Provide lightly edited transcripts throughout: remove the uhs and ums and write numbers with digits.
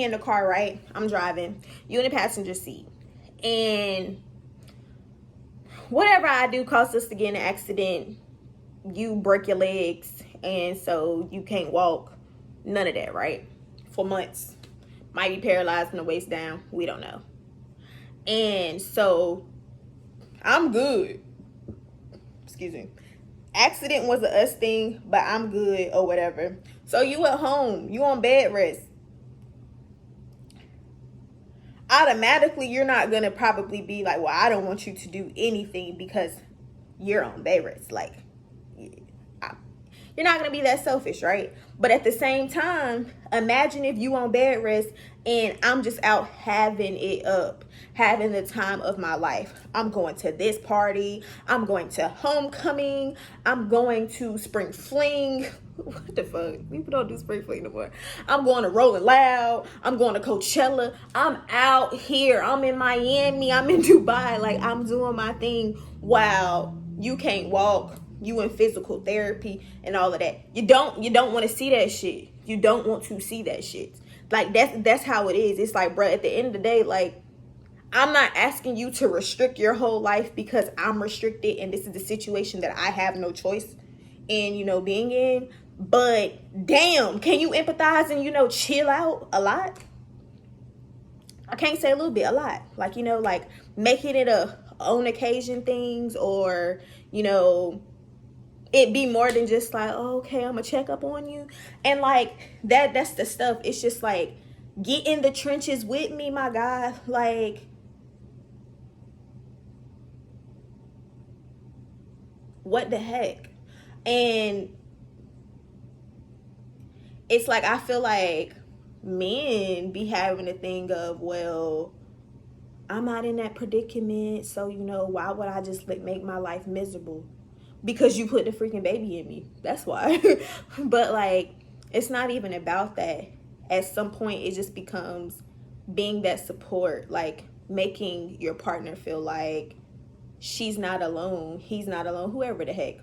me in the car, right? I'm driving. You in the passenger seat. And whatever I do causes us to get in an accident. You break your legs, and so you can't walk. None of that, right? For months. Might be paralyzed from the waist down. We don't know. And so I'm good. Excuse me. Accident was a us thing, but I'm good or whatever. So you at home, you on bed rest. Automatically, you're not gonna probably be like, well, I don't want you to do anything because you're on bed rest. Like, you're not gonna be that selfish, right? But at the same time, imagine if you on bed rest and I'm just out having it up, having the time of my life. I'm going to this party, I'm going to homecoming, I'm going to spring fling. What the fuck? People don't do spring fling no more. I'm going to Rolling Loud, I'm going to Coachella, I'm out here, I'm in Miami, I'm in Dubai, like I'm doing my thing. Wow, you can't walk, you in physical therapy and all of that. You don't want to see that shit. You don't want to see that shit. Like that's how it is. It's like, bro, at the end of the day, like, I'm not asking you to restrict your whole life because I'm restricted and this is the situation that I have no choice in, being in. But damn, can you empathize and, chill out a lot? I can't say a little bit, a lot. Like, like making it a on occasion things, or, it be more than just like, oh, okay, I'm gonna check up on you. And like that's the stuff. It's just like, get in the trenches with me, my guy. Like, what the heck? And it's like, I feel like men be having a thing of, well, I'm not in that predicament, so why would I just make my life miserable? Because you put the freaking baby in me. That's why. But like, it's not even about that. At some point, it just becomes being that support, like making your partner feel like she's not alone, he's not alone, whoever the heck,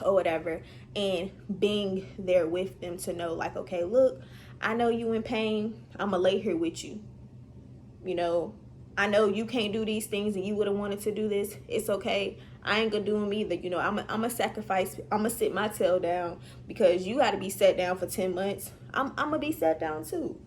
or whatever. And being there with them to know, like, okay, look, I know you in pain. I'm going to lay here with you. I know you can't do these things and you would have wanted to do this. It's okay. I ain't gonna do them either. I'm a sacrifice. I'm gonna sit my tail down because you got to be set down for 10 months. I'm gonna be set down too.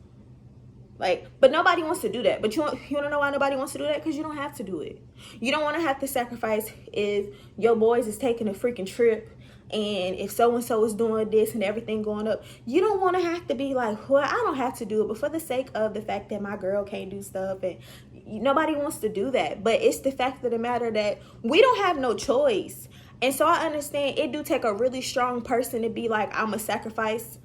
Like, but nobody wants to do that. But you want to know why nobody wants to do that? Because you don't have to do it. You don't want to have to sacrifice if your boys is taking a freaking trip, and if so-and-so is doing this and everything going up. You don't want to have to be like, well, I don't have to do it, but for the sake of the fact that my girl can't do stuff, and nobody wants to do that. But it's the fact of the matter that we don't have no choice. And so I understand it do take a really strong person to be like, I'm a sacrifice,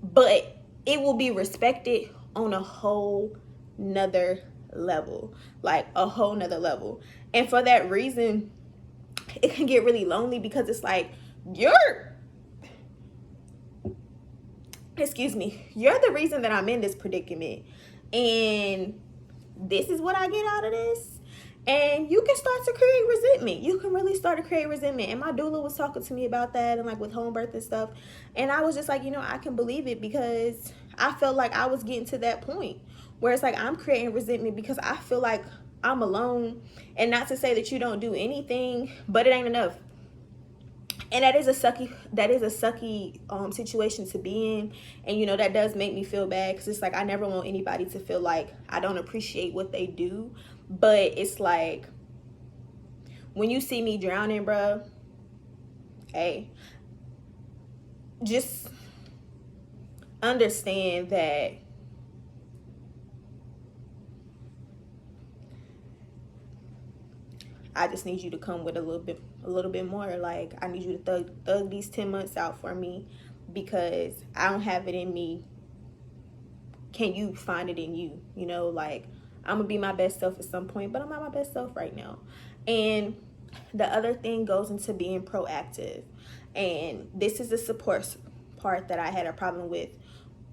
but it will be respected on a whole nother level, like a whole nother level. And for that reason, it can get really lonely because it's like, you're the reason that I'm in this predicament, and this is what I get out of this. And you can start to create resentment. You can really start to create resentment. And my doula was talking to me about that, and like with home birth and stuff. And I was just like, I can believe it, because I felt like I was getting to that point where it's like I'm creating resentment because I feel like I'm alone. And not to say that you don't do anything, but it ain't enough. And that is a sucky situation to be in. And that does make me feel bad, because it's like I never want anybody to feel like I don't appreciate what they do. But it's like, when you see me drowning, bro, hey, just understand that I just need you to come with a little bit more. Like, I need you to thug these 10 months out for me, because I don't have it in me. Can you find it in you? Like, I'm gonna be my best self at some point, but I'm not my best self right now. And the other thing goes into being proactive. And this is the support part that I had a problem with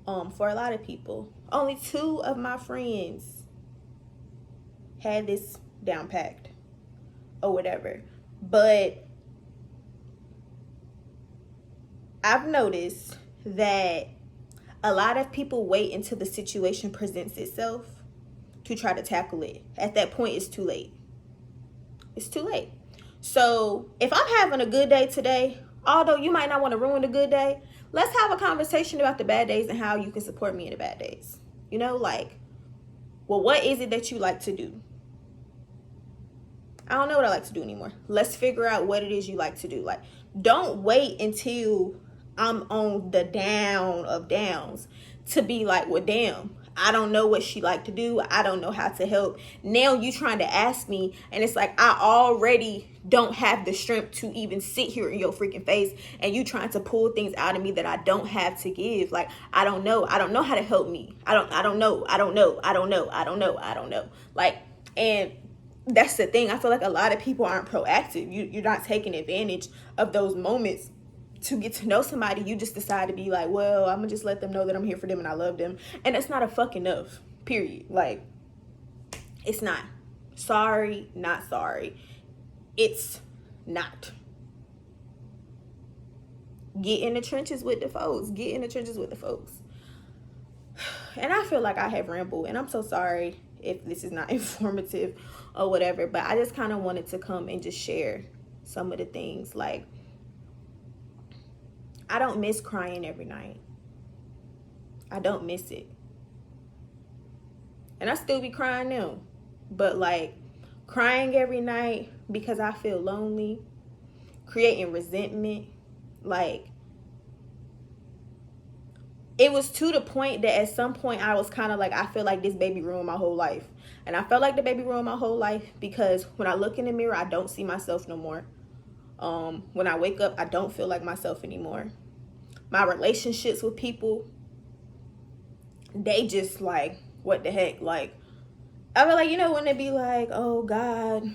for a lot of people. Only 2 of my friends had this down packed or whatever. But I've noticed that A lot of people wait until the situation presents itself to try to tackle it. At that point, it's too late. It's too late. So if I'm having a good day today, although you might not want to ruin the good day, let's have a conversation about the bad days and how you can support me in the bad days. You know, like, well, what is it that you like to do? I don't know what I like to do anymore. Let's figure out what it is you like to do. Like, don't wait until I'm on the down of downs to be like, well, damn, I don't know what she like to do. I don't know how to help. Now you trying to ask me, and it's like I already don't have the strength to even sit here in your freaking face, and you trying to pull things out of me that I don't have to give. Like, I don't know. I don't know how to help me. I don't know. I don't know. Like, and that's the thing. I feel like a lot of people aren't proactive. You're not taking advantage of those moments to get to know somebody. You just decide to be like, well, I'm gonna just let them know that I'm here for them and I love them, and that's not a fuck enough, period. Like, it's not. Sorry, not sorry. It's not. Get in the trenches with the folks. Get in the trenches with the folks. And I feel like I have rambled, and I'm so sorry if this is not informative or whatever, but I just kind of wanted to come and just share some of the things. Like, I don't miss crying every night. I don't miss it. And I still be crying now. But like, crying every night because I feel lonely, creating resentment, like, it was to the point that at some point I was kind of like, I feel like this baby ruined my whole life. And I felt like the baby ruined my whole life because when I look in the mirror, I don't see myself no more. When I wake up, I don't feel like myself anymore. My relationships with people, they just like, what the heck? Like, I feel like, you know, when they be like, oh God,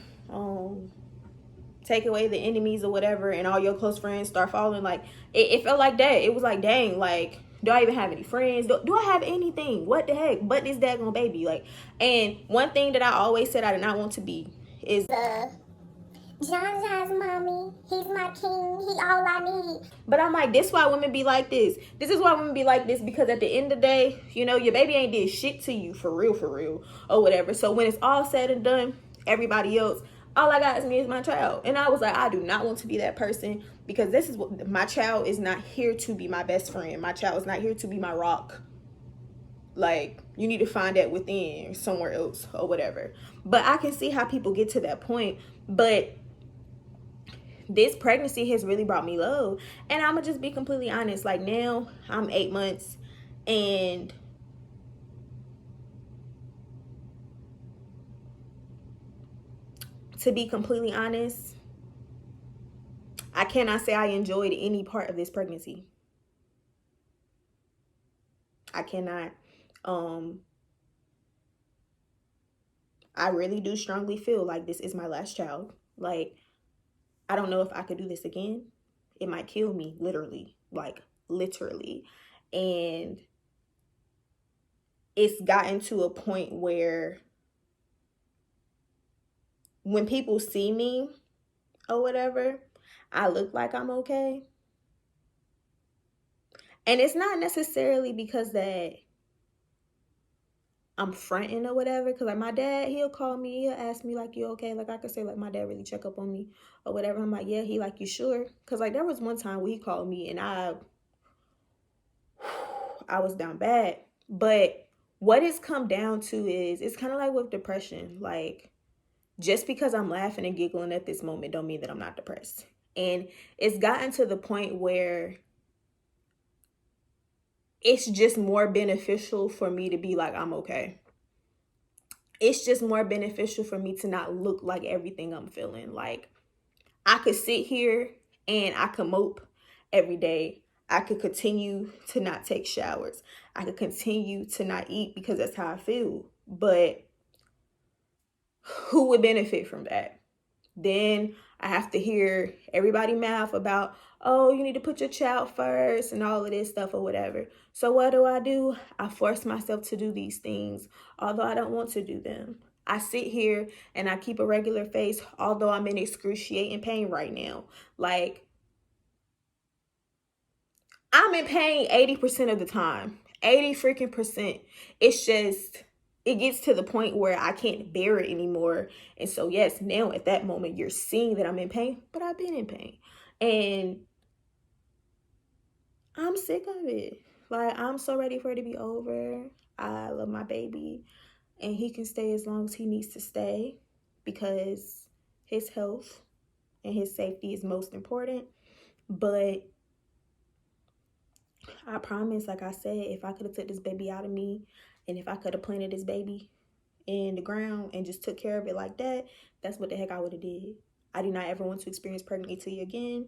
take away the enemies or whatever, and all your close friends start falling. Like, it felt like that. It was like, dang, like, do I even have any friends? Do I have anything? What the heck? But this daggone baby. Like, and one thing that I always said I did not want to be is John's mommy. He's my king. He all I need. But I'm like, this why women be like this. This is why women be like this, because at the end of the day, you know, your baby ain't did shit to you for real, or whatever. So when it's all said and done, everybody else, all I got is me as my child. And I was like, I do not want to be that person, because this is what my child is not here to be my best friend. My child is not here to be my rock. Like, you need to find that within somewhere else or whatever. But I can see how people get to that point. But this pregnancy has really brought me low. And I'm gonna just be completely honest. Like, now I'm 8 months, and to be completely honest, I cannot say I enjoyed any part of this pregnancy. I cannot. I really do strongly feel like this is my last child. Like, I don't know if I could do this again. It might kill me, literally. Like, literally. And it's gotten to a point where when people see me or whatever, I look like I'm okay. And it's not necessarily because that I'm fronting or whatever, because like my dad, he'll call me, he'll ask me like, you okay? Like, I could say like, my dad really check up on me or whatever. I'm like, yeah. He like, you sure? Because like, there was one time where he called me and I was down bad. But what it's come down to is, it's kind of like with depression. Like, just because I'm laughing and giggling at this moment don't mean that I'm not depressed. And it's gotten to the point where it's just more beneficial for me to be like, I'm okay. It's just more beneficial for me to not look like everything I'm feeling. Like, I could sit here and I could mope every day. I could continue to not take showers. I could continue to not eat because that's how I feel. But who would benefit from that? Then I have to hear everybody mouth about, oh, you need to put your child first and all of this stuff or whatever. So what do? I force myself to do these things, although I don't want to do them. I sit here and I keep a regular face, although I'm in excruciating pain right now. Like, I'm in pain 80% of the time. 80 freaking percent. It's just, it gets to the point where I can't bear it anymore. And so, yes, now at that moment, you're seeing that I'm in pain, but I've been in pain. And I'm sick of it. Like, I'm so ready for it to be over. I love my baby, and he can stay as long as he needs to stay because his health and his safety is most important. But I promise, like I said, if I could have took this baby out of me, and if I could have planted this baby in the ground and just took care of it like that, that's what the heck I would have did. I do not ever want to experience pregnancy again.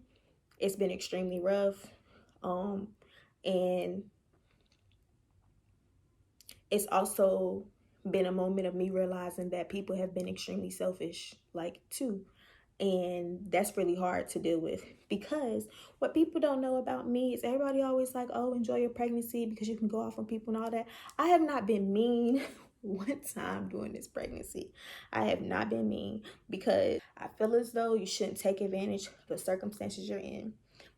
It's been extremely rough. And it's also been a moment of me realizing that people have been extremely selfish, like, too. And that's really hard to deal with, because what people don't know about me is everybody always like, oh, enjoy your pregnancy because you can go off on people and all that. I have not been mean one time during this pregnancy. I have not been mean, because I feel as though you shouldn't take advantage of the circumstances you're in.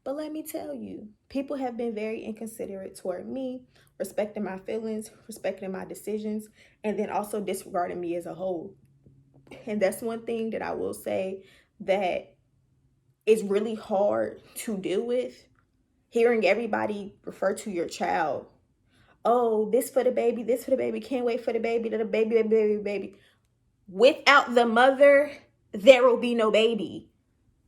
But let me tell you, people have been very inconsiderate toward me, respecting my feelings, respecting my decisions, and then also disregarding me as a whole. And that's one thing that I will say that is really hard to deal with. Hearing everybody refer to your child, oh, this for the baby, this for the baby, can't wait for the baby, the baby, baby, baby, baby. Without the mother, there will be no baby.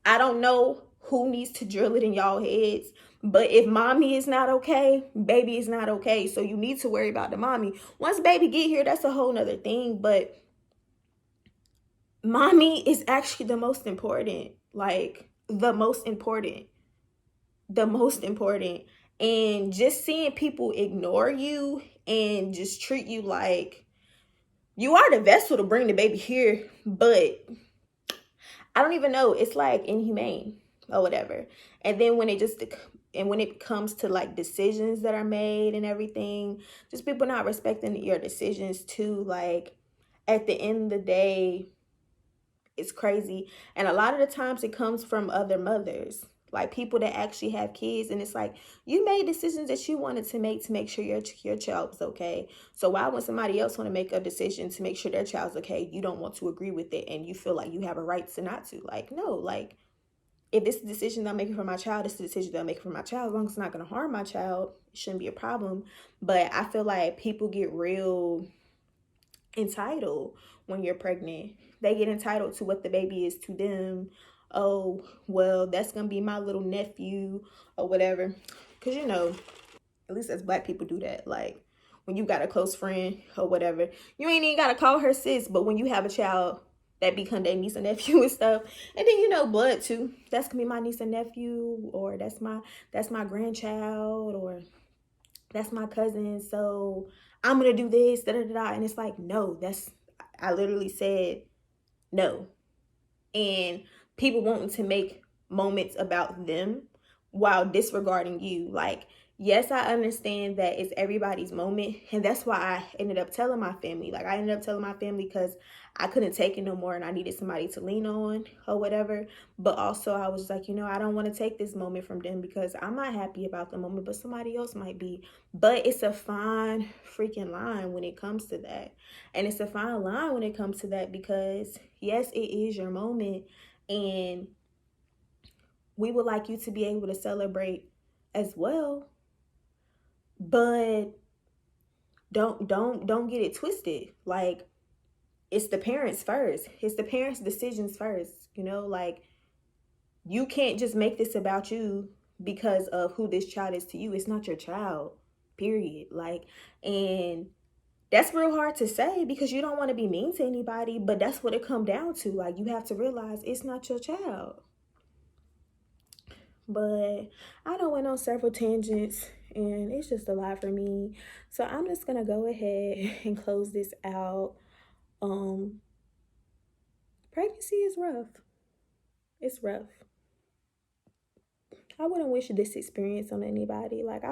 I don't know who needs to drill it in y'all heads, but if mommy is not okay, baby is not okay. So you need to worry about the mommy. Once baby get here, that's a whole nother thing. But mommy is actually the most important. Like, the most important. The most important. And just seeing people ignore you and just treat you like you are the vessel to bring the baby here, but I don't even know. It's like inhumane or whatever. And then when it comes to like decisions that are made and everything, just people not respecting your decisions too. Like, at the end of the day, it's crazy. And a lot of the times it comes from other mothers, like people that actually have kids. And it's like, you made decisions that you wanted to make sure your child was okay. So why would somebody else want to make a decision to make sure their child's okay? You don't want to agree with it, and you feel like you have a right to not to. Like, no, like, if this is the decision that I'm making for my child, this is the decision that I'm making for my child. As long as it's not going to harm my child, it shouldn't be a problem. But I feel like people get real entitled when you're pregnant. They get entitled to what the baby is to them. Oh, well, that's gonna be my little nephew or whatever. Because, at least as Black people do that. Like, when you got a close friend or whatever, you ain't even gotta call her sis. But when you have a child, that become their niece and nephew and stuff. And then, blood too. That's gonna be my niece and nephew, or that's my grandchild, or that's my cousin, so I'm gonna do this, da da da. And it's like, no, I literally said no. And people wanting to make moments about them while disregarding you. Like, yes, I understand that it's everybody's moment, and that's why I ended up telling my family. Like, I ended up telling my family because I couldn't take it no more, and I needed somebody to lean on or whatever. But also, I was like, I don't want to take this moment from them, because I'm not happy about the moment, but somebody else might be. But it's a fine freaking line when it comes to that. And it's a fine line when it comes to that, because yes, it is your moment, and we would like you to be able to celebrate as well. But don't get it twisted. Like, it's the parents first. It's the parents' decisions first. Like, you can't just make this about you because of who this child is to you. It's not your child, period. Like, and that's real hard to say, because you don't want to be mean to anybody, but that's what it comes down to. Like, you have to realize it's not your child. But I done went on several tangents, and it's just a lot for me. So I'm just gonna go ahead and close this out. Pregnancy is rough. It's rough. I wouldn't wish this experience on anybody. Like,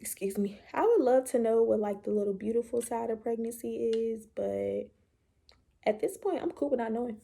excuse me, I would love to know what like the little beautiful side of pregnancy is, but at this point, I'm cool with not knowing.